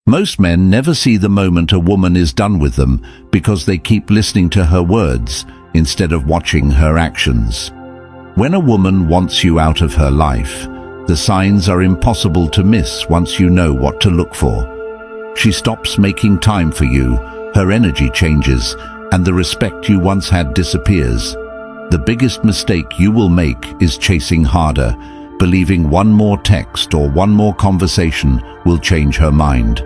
Most men never see the moment a woman is done with them because they keep listening to her words instead of watching her actions. When a woman wants you out of her life, the signs are impossible to miss once you know what to look for. She stops making time for you, her energy changes, and the respect you once had disappears. The biggest mistake you will make is chasing harder, believing one more text or one more conversation will change her mind.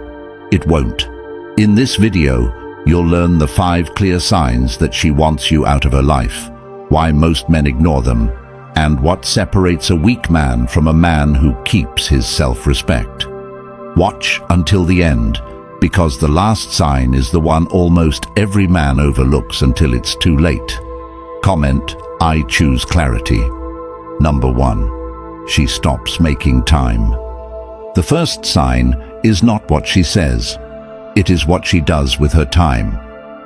It won't. In this video, you'll learn the 5 clear signs that she wants you out of her life, why most men ignore them, and what separates a weak man from a man who keeps his self-respect. Watch until the end, because the last sign is the one almost every man overlooks until it's too late. Comment, I choose clarity. Number 1. She stops making time. The first sign is not what she says. It is what she does with her time.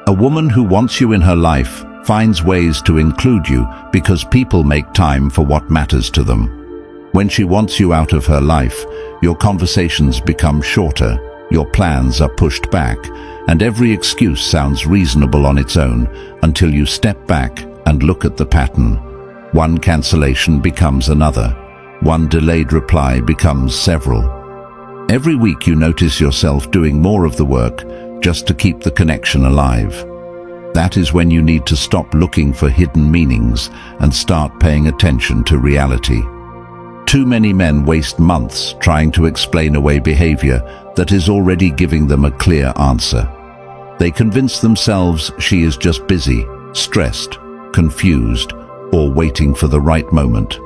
A woman who wants you in her life finds ways to include you because people make time for what matters to them. When she wants you out of her life, your conversations become shorter, your plans are pushed back, and every excuse sounds reasonable on its own until you step back and look at the pattern. One cancellation becomes another. One delayed reply becomes several. Every week you notice yourself doing more of the work just to keep the connection alive. That is when you need to stop looking for hidden meanings and start paying attention to reality. Too many men waste months trying to explain away behavior that is already giving them a clear answer. They convince themselves she is just busy, stressed, confused, or waiting for the right moment.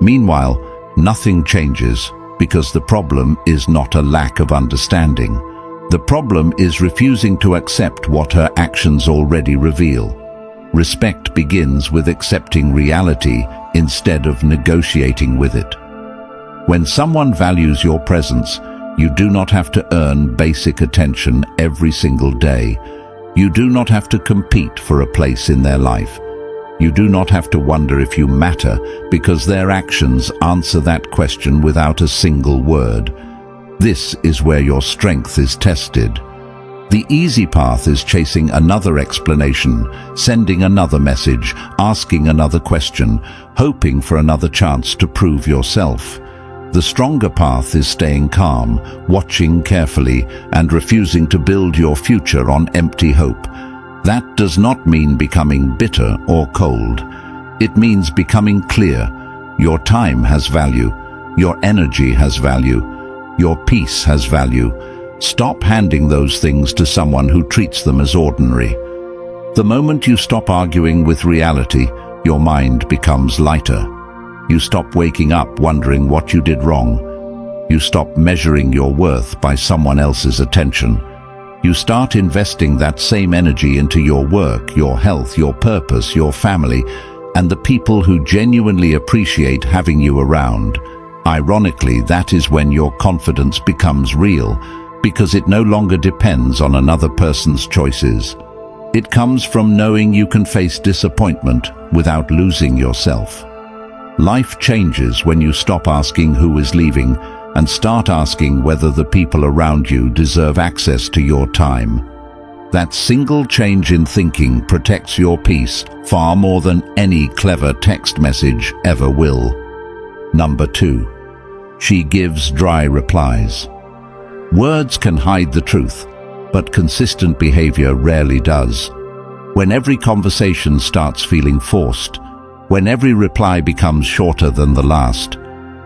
Meanwhile, nothing changes because the problem is not a lack of understanding. The problem is refusing to accept what her actions already reveal. Respect begins with accepting reality instead of negotiating with it. When someone values your presence, you do not have to earn basic attention every single day. You do not have to compete for a place in their life. You do not have to wonder if you matter because their actions answer that question without a single word. This is where your strength is tested. The easy path is chasing another explanation, sending another message, asking another question, hoping for another chance to prove yourself. The stronger path is staying calm, watching carefully, and refusing to build your future on empty hope. That does not mean becoming bitter or cold. It means becoming clear. Your time has value. Your energy has value. Your peace has value. Stop handing those things to someone who treats them as ordinary. The moment you stop arguing with reality, your mind becomes lighter. You stop waking up wondering what you did wrong. You stop measuring your worth by someone else's attention. You start investing that same energy into your work, your health, your purpose, your family, and the people who genuinely appreciate having you around. Ironically, that is when your confidence becomes real, because it no longer depends on another person's choices. It comes from knowing you can face disappointment without losing yourself. Life changes when you stop asking who is leaving and start asking whether the people around you deserve access to your time. That single change in thinking protects your peace far more than any clever text message ever will. Number 2. She gives dry replies. Words can hide the truth, but consistent behavior rarely does. When every conversation starts feeling forced, when every reply becomes shorter than the last,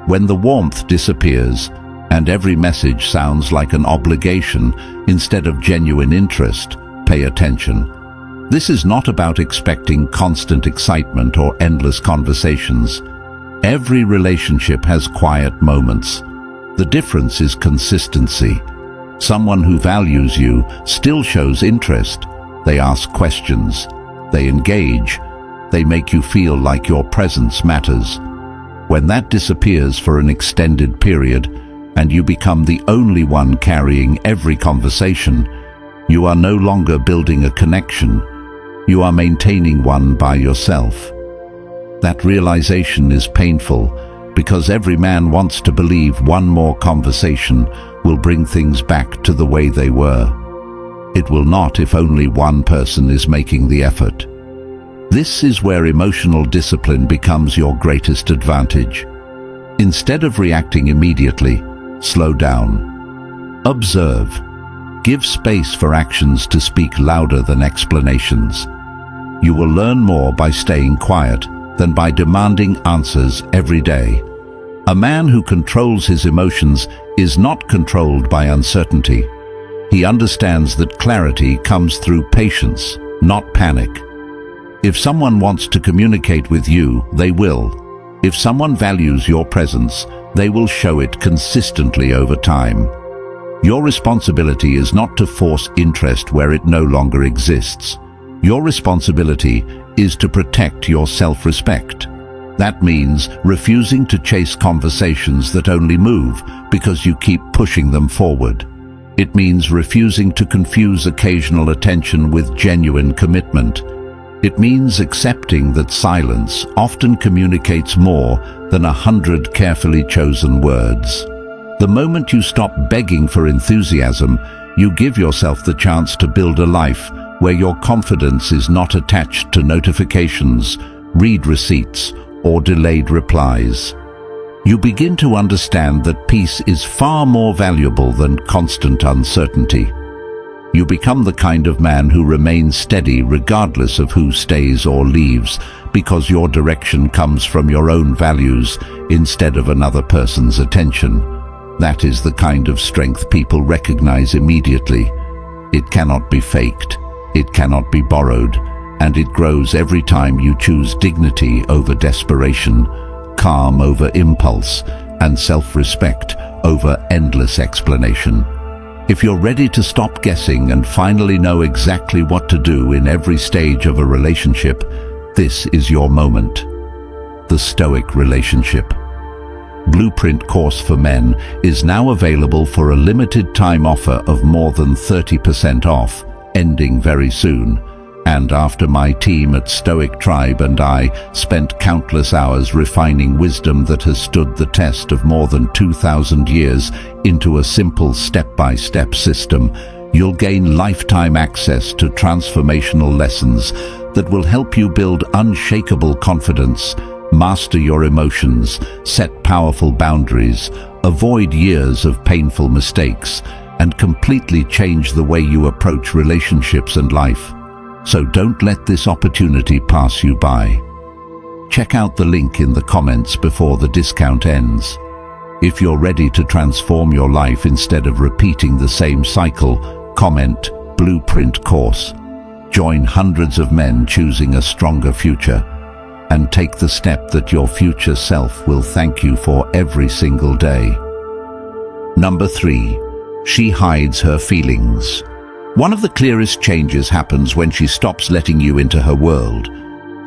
when the warmth disappears and every message sounds like an obligation instead of genuine interest, pay attention. This is not about expecting constant excitement or endless conversations. Every relationship has quiet moments. The difference is consistency. Someone who values you still shows interest. They ask questions. They engage. They make you feel like your presence matters. When that disappears for an extended period and you become the only one carrying every conversation, you are no longer building a connection. You are maintaining one by yourself. That realization is painful because every man wants to believe one more conversation, will bring things back to the way they were. It will not if only one person is making the effort. This is where emotional discipline becomes your greatest advantage. Instead of reacting immediately, slow down. Observe. Give space for actions to speak louder than explanations. You will learn more by staying quiet than by demanding answers every day. A man who controls his emotions is not controlled by uncertainty. He understands that clarity comes through patience, not panic. If someone wants to communicate with you, they will. If someone values your presence, they will show it consistently over time. Your responsibility is not to force interest where it no longer exists. Your responsibility is to protect your self-respect. That means refusing to chase conversations that only move because you keep pushing them forward. It means refusing to confuse occasional attention with genuine commitment. It means accepting that silence often communicates more than 100 carefully chosen words. The moment you stop begging for enthusiasm, you give yourself the chance to build a life where your confidence is not attached to notifications, read receipts, or delayed replies. You begin to understand that peace is far more valuable than constant uncertainty. You become the kind of man who remains steady regardless of who stays or leaves, because your direction comes from your own values instead of another person's attention. That is the kind of strength people recognize immediately. It cannot be faked, it cannot be borrowed, and it grows every time you choose dignity over desperation, calm over impulse, and self-respect over endless explanation. If you're ready to stop guessing and finally know exactly what to do in every stage of a relationship, this is your moment. The Stoic Relationship Blueprint course for men is now available for a limited time offer of more than 30% off, ending very soon. And after my team at Stoic Tribe and I spent countless hours refining wisdom that has stood the test of more than 2,000 years into a simple step-by-step system, you'll gain lifetime access to transformational lessons that will help you build unshakable confidence, master your emotions, set powerful boundaries, avoid years of painful mistakes, and completely change the way you approach relationships and life. So don't let this opportunity pass you by. Check out the link in the comments before the discount ends. If you're ready to transform your life instead of repeating the same cycle, comment Blueprint Course. Join hundreds of men choosing a stronger future, and take the step that your future self will thank you for every single day. Number 3. She hides her feelings. One of the clearest changes happens when she stops letting you into her world.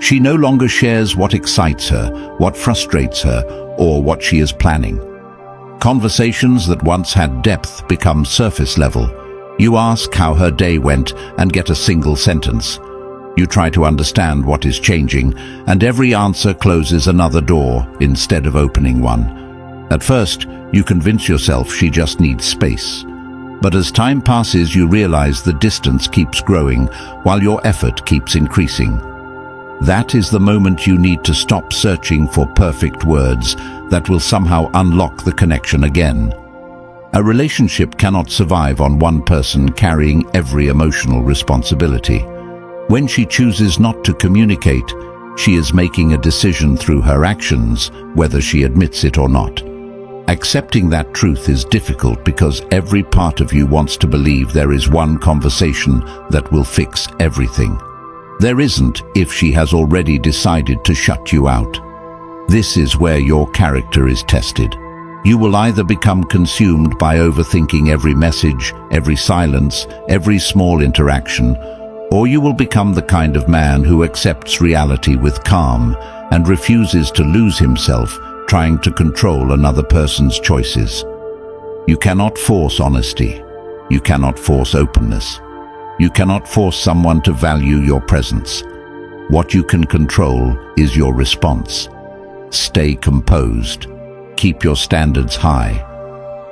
She no longer shares what excites her, what frustrates her, or what she is planning. Conversations that once had depth become surface level. You ask how her day went and get a single sentence. You try to understand what is changing, and every answer closes another door instead of opening one. At first, you convince yourself she just needs space. But as time passes, you realize the distance keeps growing while your effort keeps increasing. That is the moment you need to stop searching for perfect words that will somehow unlock the connection again. A relationship cannot survive on one person carrying every emotional responsibility. When she chooses not to communicate, she is making a decision through her actions, whether she admits it or not. Accepting that truth is difficult because every part of you wants to believe there is one conversation that will fix everything. There isn't if she has already decided to shut you out. This is where your character is tested. You will either become consumed by overthinking every message, every silence, every small interaction, or you will become the kind of man who accepts reality with calm and refuses to lose himself trying to control another person's choices. You cannot force honesty. You cannot force openness. You cannot force someone to value your presence. What you can control is your response. Stay composed. Keep your standards high.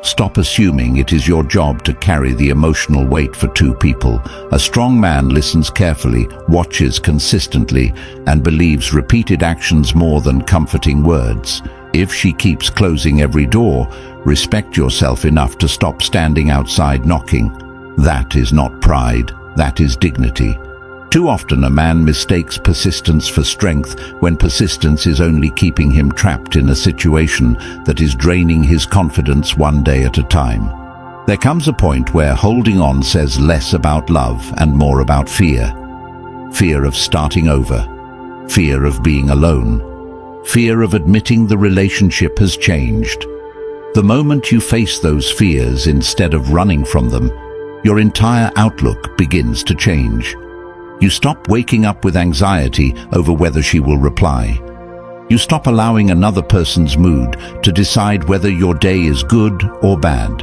Stop assuming it is your job to carry the emotional weight for two people. A strong man listens carefully, watches consistently, and believes repeated actions more than comforting words. If she keeps closing every door, respect yourself enough to stop standing outside knocking. That is not pride, that is dignity. Too often a man mistakes persistence for strength when persistence is only keeping him trapped in a situation that is draining his confidence one day at a time. There comes a point where holding on says less about love and more about fear. Fear of starting over. Fear of being alone. Fear of admitting the relationship has changed. The moment you face those fears instead of running from them, your entire outlook begins to change. You stop waking up with anxiety over whether she will reply. You stop allowing another person's mood to decide whether your day is good or bad.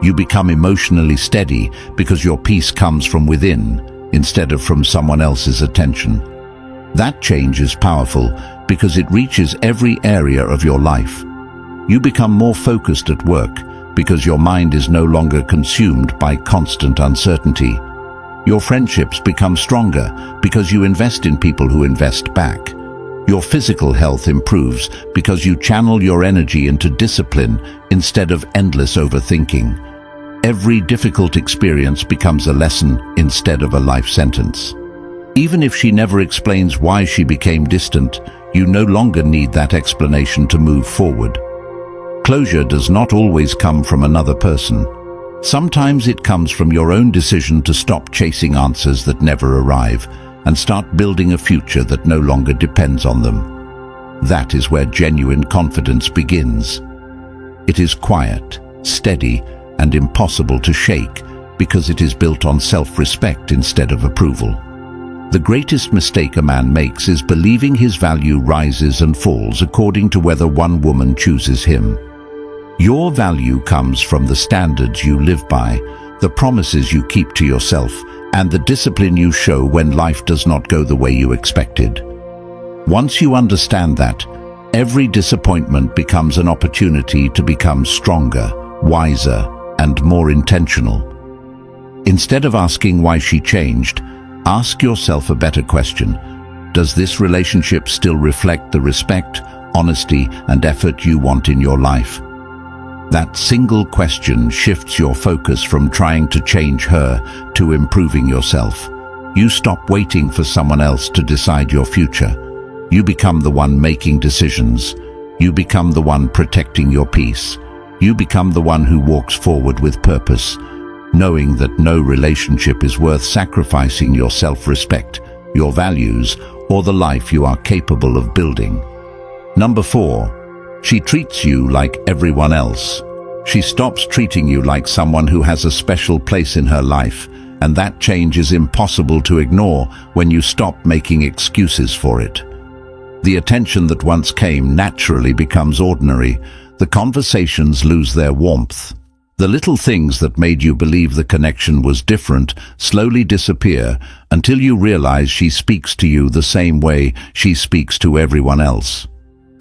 You become emotionally steady because your peace comes from within instead of from someone else's attention. That change is powerful because it reaches every area of your life. You become more focused at work because your mind is no longer consumed by constant uncertainty. Your friendships become stronger because you invest in people who invest back. Your physical health improves because you channel your energy into discipline instead of endless overthinking. Every difficult experience becomes a lesson instead of a life sentence. Even if she never explains why she became distant, you no longer need that explanation to move forward. Closure does not always come from another person. Sometimes it comes from your own decision to stop chasing answers that never arrive and start building a future that no longer depends on them. That is where genuine confidence begins. It is quiet, steady, and impossible to shake because it is built on self-respect instead of approval. The greatest mistake a man makes is believing his value rises and falls according to whether one woman chooses him. Your value comes from the standards you live by, the promises you keep to yourself, and the discipline you show when life does not go the way you expected. Once you understand that, every disappointment becomes an opportunity to become stronger, wiser, and more intentional. Instead of asking why she changed, ask yourself a better question. Does this relationship still reflect the respect, honesty, and effort you want in your life? That single question shifts your focus from trying to change her to improving yourself. You stop waiting for someone else to decide your future. You become the one making decisions. You become the one protecting your peace. You become the one who walks forward with purpose, knowing that no relationship is worth sacrificing your self-respect, your values, or the life you are capable of building. Number 4. She treats you like everyone else. She stops treating you like someone who has a special place in her life, and that change is impossible to ignore when you stop making excuses for it. The attention that once came naturally becomes ordinary. The conversations lose their warmth. The little things that made you believe the connection was different slowly disappear until you realize she speaks to you the same way she speaks to everyone else.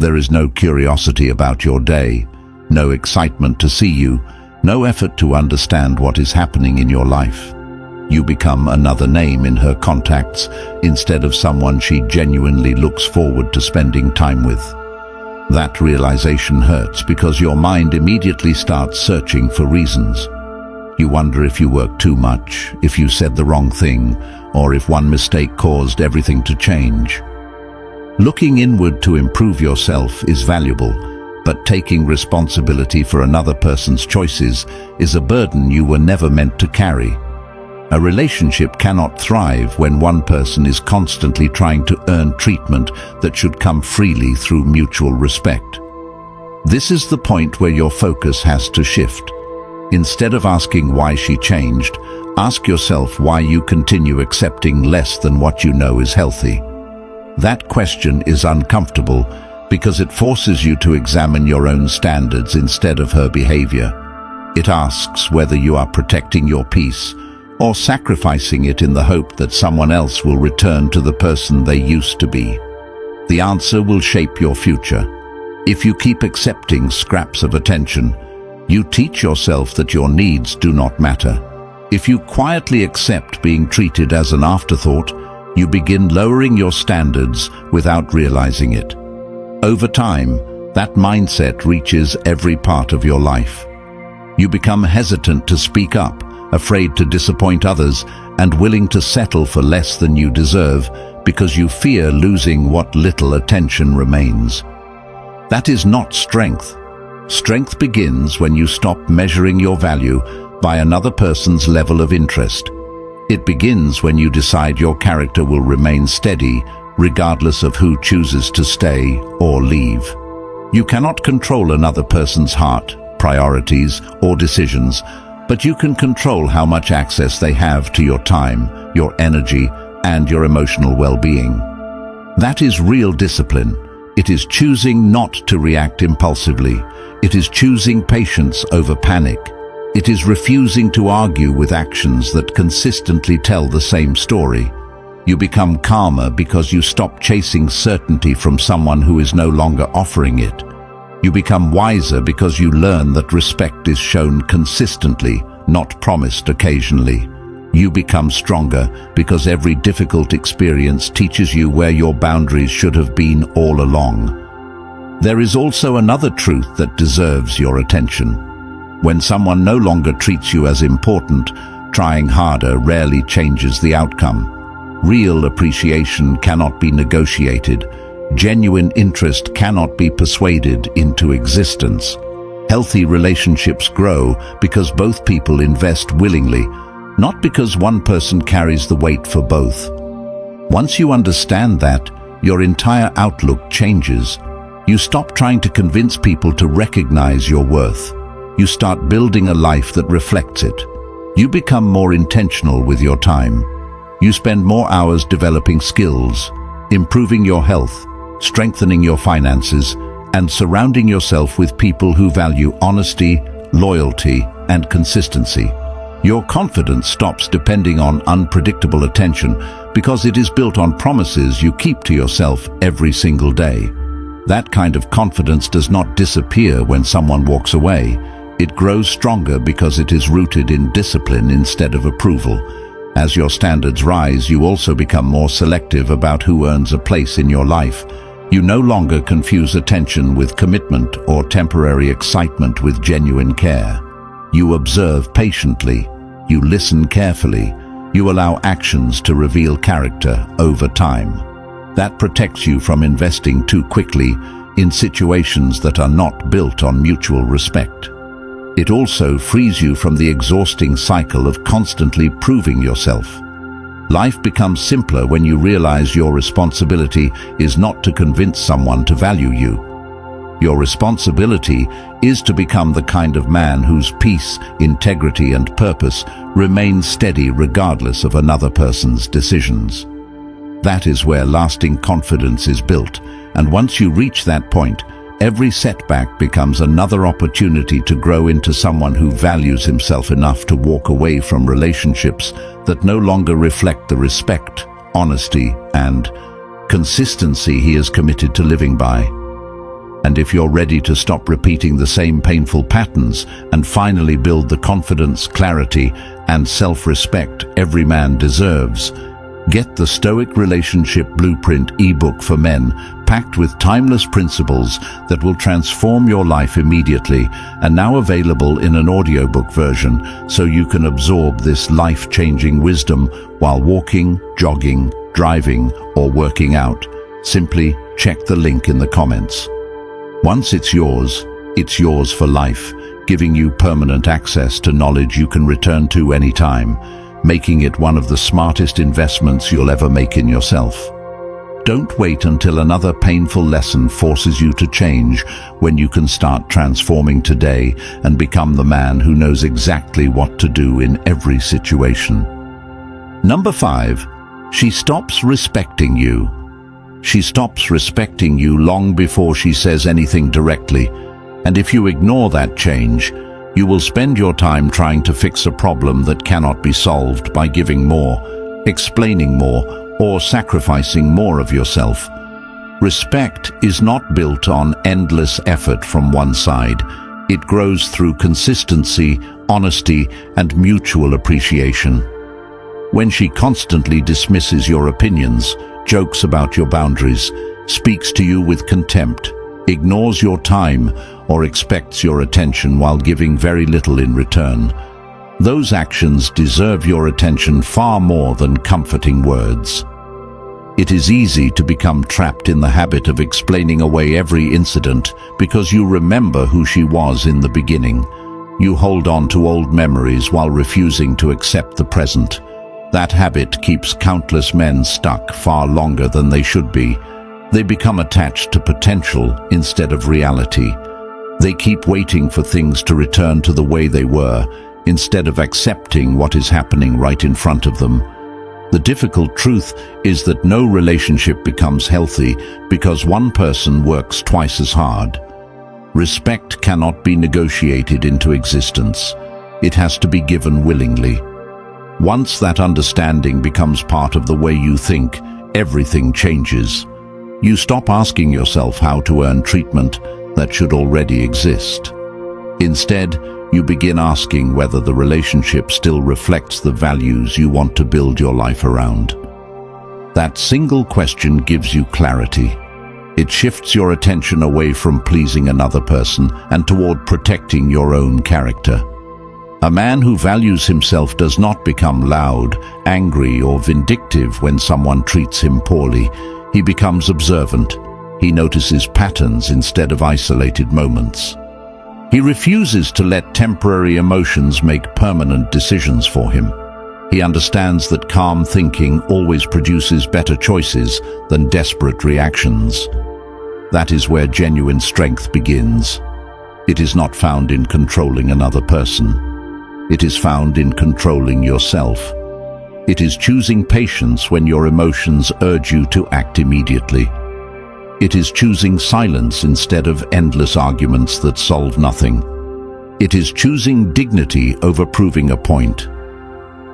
There is no curiosity about your day, no excitement to see you, no effort to understand what is happening in your life. You become another name in her contacts instead of someone she genuinely looks forward to spending time with. That realization hurts because your mind immediately starts searching for reasons. You wonder if you worked too much, if you said the wrong thing, or if one mistake caused everything to change. Looking inward to improve yourself is valuable, but taking responsibility for another person's choices is a burden you were never meant to carry. A relationship cannot thrive when one person is constantly trying to earn treatment that should come freely through mutual respect. This is the point where your focus has to shift. Instead of asking why she changed, ask yourself why you continue accepting less than what you know is healthy. That question is uncomfortable because it forces you to examine your own standards instead of her behavior. It asks whether you are protecting your peace or sacrificing it in the hope that someone else will return to the person they used to be. The answer will shape your future. If you keep accepting scraps of attention, You teach yourself that your needs do not matter. If you quietly accept being treated as an afterthought, you begin lowering your standards without realizing it. Over time, that mindset reaches every part of your life. You become hesitant to speak up, afraid to disappoint others, and willing to settle for less than you deserve because you fear losing what little attention remains. That is not strength. Strength begins when you stop measuring your value by another person's level of interest. It begins when you decide your character will remain steady, regardless of who chooses to stay or leave. You cannot control another person's heart, priorities, or decisions, but you can control how much access they have to your time, your energy, and your emotional well-being. That is real discipline. It is choosing not to react impulsively. It is choosing patience over panic. It is refusing to argue with actions that consistently tell the same story. You become calmer because you stop chasing certainty from someone who is no longer offering it. You become wiser because you learn that respect is shown consistently, not promised occasionally. You become stronger because every difficult experience teaches you where your boundaries should have been all along. There is also another truth that deserves your attention. When someone no longer treats you as important, trying harder rarely changes the outcome. Real appreciation cannot be negotiated. Genuine interest cannot be persuaded into existence. Healthy relationships grow because both people invest willingly, not because one person carries the weight for both. Once you understand that, your entire outlook changes. You stop trying to convince people to recognize your worth. You start building a life that reflects it. You become more intentional with your time. You spend more hours developing skills, improving your health, strengthening your finances, and surrounding yourself with people who value honesty, loyalty, and consistency. Your confidence stops depending on unpredictable attention because it is built on promises you keep to yourself every single day. That kind of confidence does not disappear when someone walks away. It grows stronger because it is rooted in discipline instead of approval. As your standards rise, you also become more selective about who earns a place in your life. You no longer confuse attention with commitment or temporary excitement with genuine care. You observe patiently. You listen carefully. You allow actions to reveal character over time. That protects you from investing too quickly in situations that are not built on mutual respect. It also frees you from the exhausting cycle of constantly proving yourself. Life becomes simpler when you realize your responsibility is not to convince someone to value you. Your responsibility is to become the kind of man whose peace, integrity, and purpose remain steady regardless of another person's decisions. That is where lasting confidence is built, and once you reach that point, every setback becomes another opportunity to grow into someone who values himself enough to walk away from relationships that no longer reflect the respect, honesty, and consistency he is committed to living by. And if you're ready to stop repeating the same painful patterns and finally build the confidence, clarity, and self-respect every man deserves, get the Stoic Relationship Blueprint ebook for men, packed with timeless principles that will transform your life immediately, and now available in an audiobook version so you can absorb this life-changing wisdom while walking, jogging, driving, or working out. Simply check the link in the comments. Once it's yours for life, giving you permanent access to knowledge you can return to anytime, making it one of the smartest investments you'll ever make in yourself. Don't wait until another painful lesson forces you to change when you can start transforming today and become the man who knows exactly what to do in every situation. Number 5, she stops respecting you. She stops respecting you long before she says anything directly, and if you ignore that change, you will spend your time trying to fix a problem that cannot be solved by giving more, explaining more, or sacrificing more of yourself. Respect is not built on endless effort from one side. It grows through consistency, honesty, and mutual appreciation. When she constantly dismisses your opinions, jokes about your boundaries, speaks to you with contempt, ignores your time, or expects your attention while giving very little in return, those actions deserve your attention far more than comforting words. It is easy to become trapped in the habit of explaining away every incident because you remember who she was in the beginning. You hold on to old memories while refusing to accept the present. That habit keeps countless men stuck far longer than they should be. They become attached to potential instead of reality. They keep waiting for things to return to the way they were, instead of accepting what is happening right in front of them. The difficult truth is that no relationship becomes healthy because one person works twice as hard. Respect cannot be negotiated into existence. It has to be given willingly. Once that understanding becomes part of the way you think, everything changes. You stop asking yourself how to earn treatment that should already exist. Instead, you begin asking whether the relationship still reflects the values you want to build your life around. That single question gives you clarity. It shifts your attention away from pleasing another person and toward protecting your own character. A man who values himself does not become loud, angry, or vindictive when someone treats him poorly. He becomes observant. He notices patterns instead of isolated moments. He refuses to let temporary emotions make permanent decisions for him. He understands that calm thinking always produces better choices than desperate reactions. That is where genuine strength begins. It is not found in controlling another person. It is found in controlling yourself. It is choosing patience when your emotions urge you to act immediately. It is choosing silence instead of endless arguments that solve nothing. It is choosing dignity over proving a point.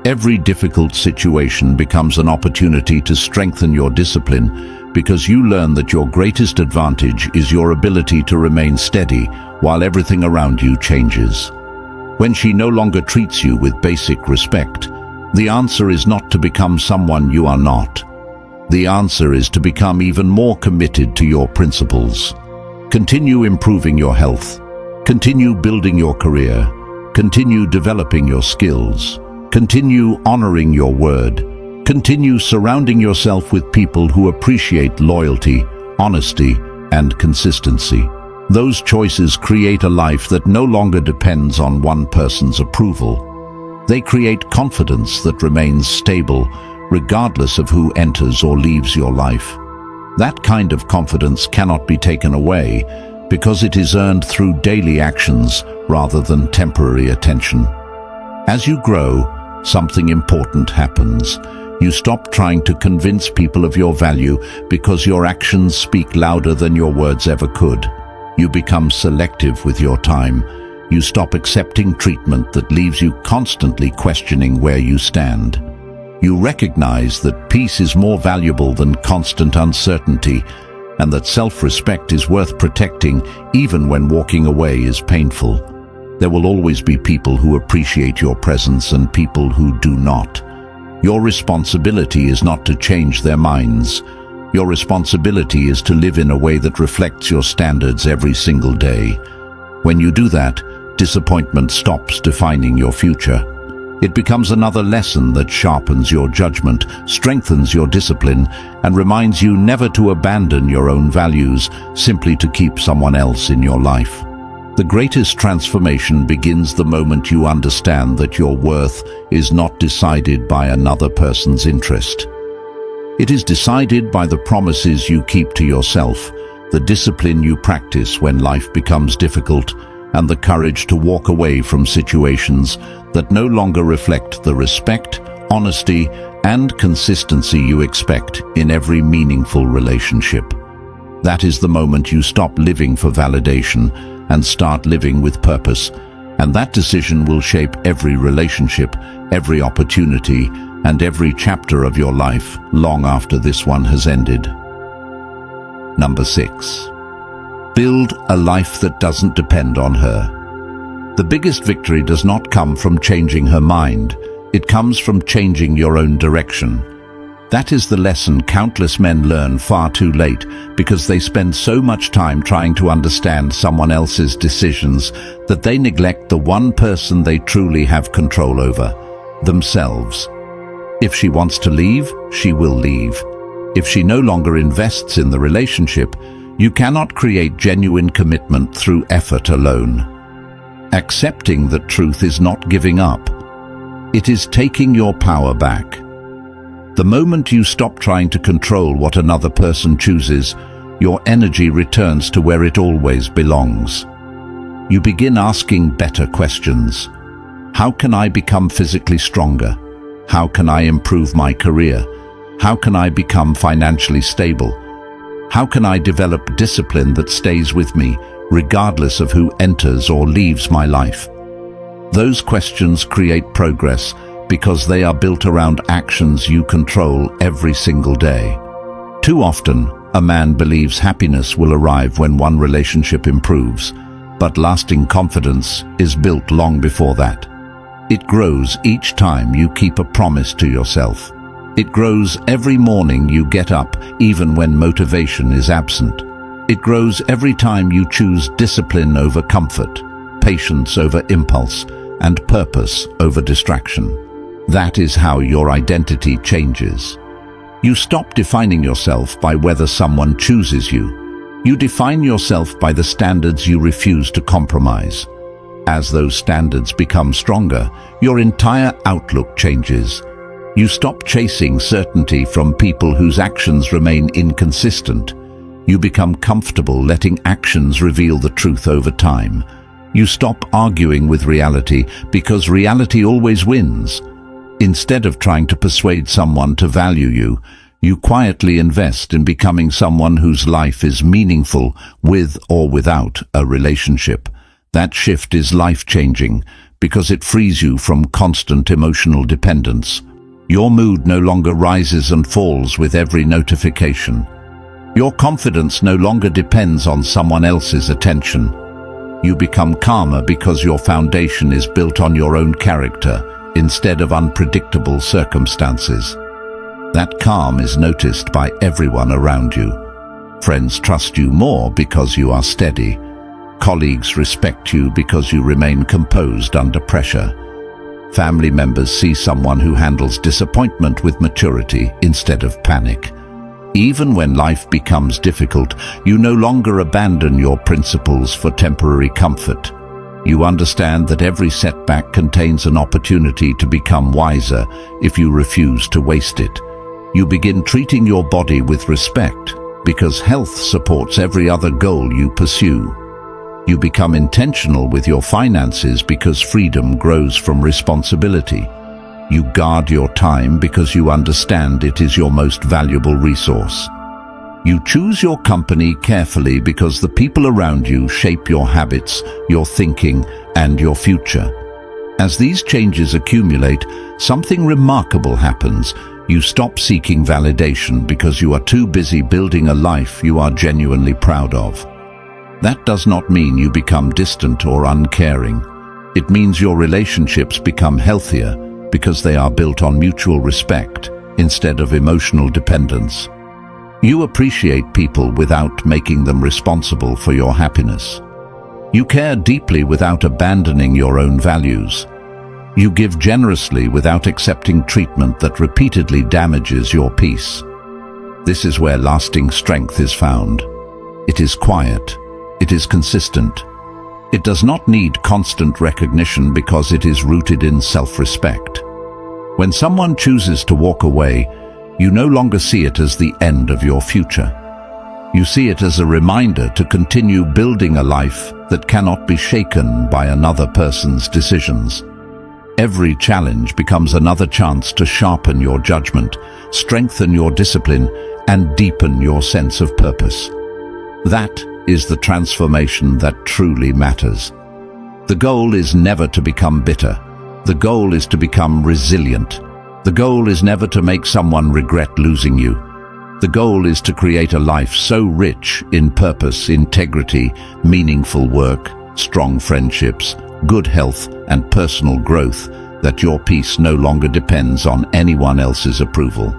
Every difficult situation becomes an opportunity to strengthen your discipline because you learn that your greatest advantage is your ability to remain steady while everything around you changes. When she no longer treats you with basic respect, the answer is not to become someone you are not. The answer is to become even more committed to your principles. Continue improving your health. Continue building your career. Continue developing your skills. Continue honoring your word. Continue surrounding yourself with people who appreciate loyalty, honesty, and consistency. Those choices create a life that no longer depends on one person's approval. They create confidence that remains stable, regardless of who enters or leaves your life. That kind of confidence cannot be taken away because it is earned through daily actions rather than temporary attention. As you grow, something important happens. You stop trying to convince people of your value because your actions speak louder than your words ever could. You become selective with your time. You stop accepting treatment that leaves you constantly questioning where you stand. You recognize that peace is more valuable than constant uncertainty, and that self-respect is worth protecting even when walking away is painful. There will always be people who appreciate your presence and people who do not. Your responsibility is not to change their minds. Your responsibility is to live in a way that reflects your standards every single day. When you do that, disappointment stops defining your future. It becomes another lesson that sharpens your judgment, strengthens your discipline, and reminds you never to abandon your own values simply to keep someone else in your life. The greatest transformation begins the moment you understand that your worth is not decided by another person's interest. It is decided by the promises you keep to yourself, the discipline you practice when life becomes difficult, and the courage to walk away from situations that no longer reflect the respect, honesty, and consistency you expect in every meaningful relationship. That is the moment you stop living for validation and start living with purpose, and that decision will shape every relationship, every opportunity, and every chapter of your life long after this one has ended. Number 6. Build a life that doesn't depend on her. The biggest victory does not come from changing her mind. It comes from changing your own direction. That is the lesson countless men learn far too late because they spend so much time trying to understand someone else's decisions that they neglect the one person they truly have control over, themselves. If she wants to leave, she will leave. If she no longer invests in the relationship, you cannot create genuine commitment through effort alone. Accepting that truth is not giving up. It is taking your power back. The moment you stop trying to control what another person chooses, your energy returns to where it always belongs. You begin asking better questions. How can I become physically stronger? How can I improve my career? How can I become financially stable? How can I develop discipline that stays with me, regardless of who enters or leaves my life? Those questions create progress because they are built around actions you control every single day. Too often, a man believes happiness will arrive when one relationship improves, but lasting confidence is built long before that. It grows each time you keep a promise to yourself. It grows every morning you get up, even when motivation is absent. It grows every time you choose discipline over comfort, patience over impulse, and purpose over distraction. That is how your identity changes. You stop defining yourself by whether someone chooses you. You define yourself by the standards you refuse to compromise. As those standards become stronger, your entire outlook changes. You stop chasing certainty from people whose actions remain inconsistent. You become comfortable letting actions reveal the truth over time. You stop arguing with reality because reality always wins. Instead of trying to persuade someone to value you, you quietly invest in becoming someone whose life is meaningful with or without a relationship. That shift is life-changing because it frees you from constant emotional dependence. Your mood no longer rises and falls with every notification. Your confidence no longer depends on someone else's attention. You become calmer because your foundation is built on your own character instead of unpredictable circumstances. That calm is noticed by everyone around you. Friends trust you more because you are steady. Colleagues respect you because you remain composed under pressure. Family members see someone who handles disappointment with maturity instead of panic. Even when life becomes difficult, you no longer abandon your principles for temporary comfort. You understand that every setback contains an opportunity to become wiser if you refuse to waste it. You begin treating your body with respect because health supports every other goal you pursue. You become intentional with your finances because freedom grows from responsibility. You guard your time because you understand it is your most valuable resource. You choose your company carefully because the people around you shape your habits, your thinking, and your future. As these changes accumulate, something remarkable happens. You stop seeking validation because you are too busy building a life you are genuinely proud of. That does not mean you become distant or uncaring. It means your relationships become healthier because they are built on mutual respect instead of emotional dependence. You appreciate people without making them responsible for your happiness. You care deeply without abandoning your own values. You give generously without accepting treatment that repeatedly damages your peace. This is where lasting strength is found. It is quiet. It is consistent. It does not need constant recognition because it is rooted in self-respect. When someone chooses to walk away, you no longer see it as the end of your future. You see it as a reminder to continue building a life that cannot be shaken by another person's decisions. Every challenge becomes another chance to sharpen your judgment, strengthen your discipline, and deepen your sense of purpose. That is the transformation that truly matters. The goal is never to become bitter. The goal is to become resilient. The goal is never to make someone regret losing you. The goal is to create a life so rich in purpose, integrity, meaningful work, strong friendships, good health, and personal growth that your peace no longer depends on anyone else's approval.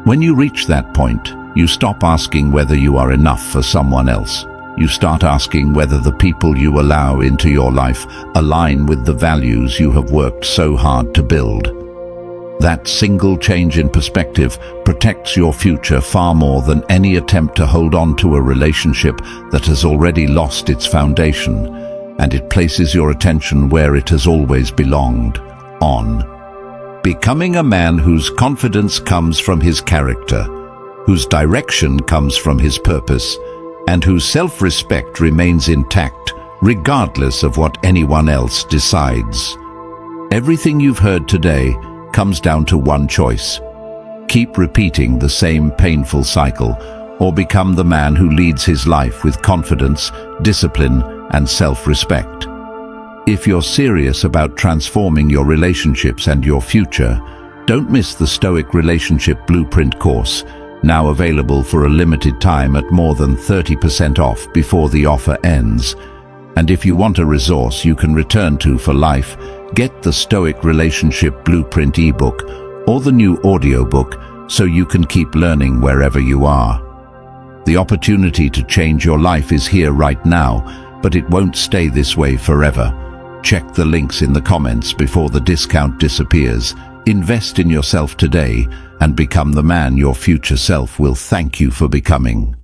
When you reach that point, you stop asking whether you are enough for someone else. You start asking whether the people you allow into your life align with the values you have worked so hard to build. That single change in perspective protects your future far more than any attempt to hold on to a relationship that has already lost its foundation, and it places your attention where it has always belonged, on becoming a man whose confidence comes from his character, whose direction comes from his purpose, and whose self-respect remains intact regardless of what anyone else decides. Everything you've heard today comes down to one choice. Keep repeating the same painful cycle, or become the man who leads his life with confidence, discipline, and self-respect. If you're serious about transforming your relationships and your future, don't miss the Stoic Relationship Blueprint course, now available for a limited time at more than 30% off before the offer ends. And if you want a resource you can return to for life, get the Stoic Relationship Blueprint ebook or the new audiobook so you can keep learning wherever you are. The opportunity to change your life is here right now, but it won't stay this way forever. Check the links in the comments before the discount disappears. Invest in yourself today and become the man your future self will thank you for becoming.